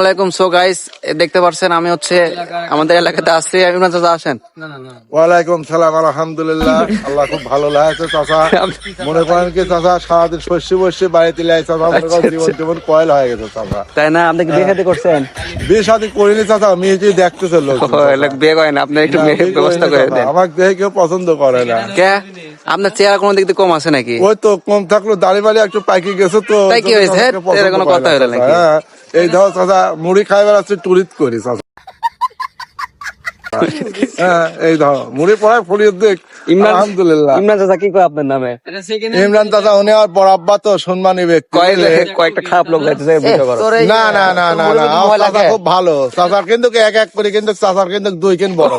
আলাইকুম। So guys, দেখতে পাচ্ছেন আমি হচ্ছে আমাদের এলাকাতে আসছি। ইমরান চাচা আসেন। ওয়ালাইকুম সালাম। আলহামদুলিল্লাহ, আল্লাহ খুব ভালো লাগছে চাচা। মনে করেন কি চাচা, সারাদিন শস্য বসে বাড়িতে চাচা, মনে করেন জীবন জীবন কয়েল হয়ে গেছে চাচা। তাই না? আপনি কি বিয়ে শাদী করছেন? বিয়ে শাদী করিনি চাচা, মেয়ে দেখতেছে লোক। বিয়ে করেন? আপনি একটু ব্যবস্থা করে দেন। আমাকে দেখে কেউ পছন্দ করে না। কে আপনার চেহারা কোনো দিক দিয়ে কম আছে নাকি? ওই তো কম থাকলো, দাড়ি বাড়ি একটু পাইকে গেছে তো। তাই কি হয়েছে? এর কোনো কথা হলো নাকি? হ্যাঁ, এই ধর চাচা মুড়ি খাইবার আছে টুরিট করি চাচা। হ্যাঁ, এই ধর মুড়ি পড়ায় ফুলিয়ে দেখ। আলহামদুলিল্লাহ। ইমরান চাচা কি কয় আপনার নামে? ইমরান চাচা উনি আর বড় আব্বা তো সম্মানী ব্যক্তি। কয়েকটা খারাপ লোক যাইতেছে। না না না না না, আমার চাচা খুব ভালো। চাচার কিন্তু এক এক করে, কিন্তু চাচার কিন্তু দুই কিন বড়।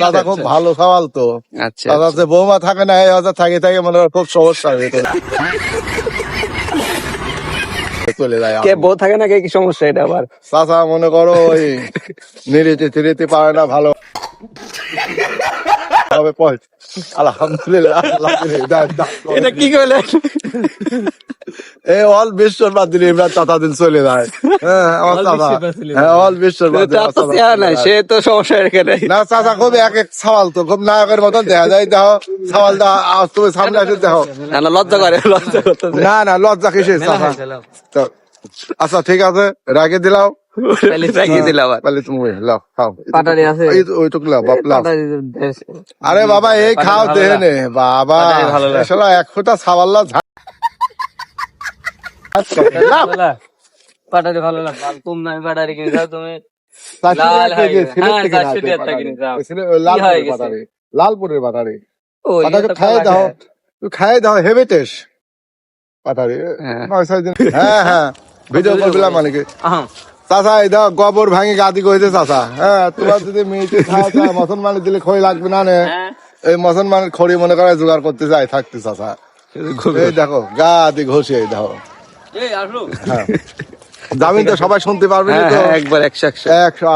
চাচা খুব ভালো সওয়াল তো। আচ্ছা, চাচা যে বৌমা থাকে না, এই হাজার থাকে থাকে মনে হয় খুব সমস্যা চলে যায়। কে বউ থাকে না, কে কি সমস্যা এটা আবার? চাচা মনে করো ওই নিরিতে তিরিতে পারে না ভালো হবে। আলহামদুলিল্লাহ। এটা কি করলেন? এই অল বিশ্বর বাদ দিলে ইমরান চাচা দিন চলে যায়। হ্যাঁ, আমার চাচা। হ্যাঁ, অল বিশ্বর বাদ দিলে সে তো সমস্যা রেখে নেই না। চাচা খুব এক এক সওয়াল তো, খুব নায়কের মতন দেখা যায়। দেখো সওয়াল দা, আজ তুমি সামনে আসে দেখো। না লজ্জা করে, লজ্জা করতে। না না, লজ্জা কিসের চাচা? আচ্ছা ঠিক আছে, রাখে দিলাও। তাহলে তুমি লাও খাও। ওইটুকু লাও বাপ, লাও। আরে বাবা, এই খাও দেহে নে বাবা। আসলে এক ফোঁটা সাবাল্লা পাটারি ভালো লাগে। তুমি নাই পাটারি কিনে যাও তুমি। লালপুরের পাটারি। পাটারি খাই দাও, খাই দাও, হেভি টেস্ট পাটারি। হ্যাঁ হ্যাঁ, ভিডিও করলাম মানে কি চাচা, এই দাও গোবর ভাঙি গাদি কইতে চাচা। হ্যাঁ, তোমার যদি মেয়েটি খাওয়া মুসলমানের দিলে খড়ি লাগবে না নে। এই মুসলমানের খড়ি মনে করে জোগাড় করতে যাই থাকতে চাচা। এই দেখো গাদি ঘষে, এই দেখো। হ্যাঁ, জামিন তো সবাই শুনতে পারবে না তো। একবার 100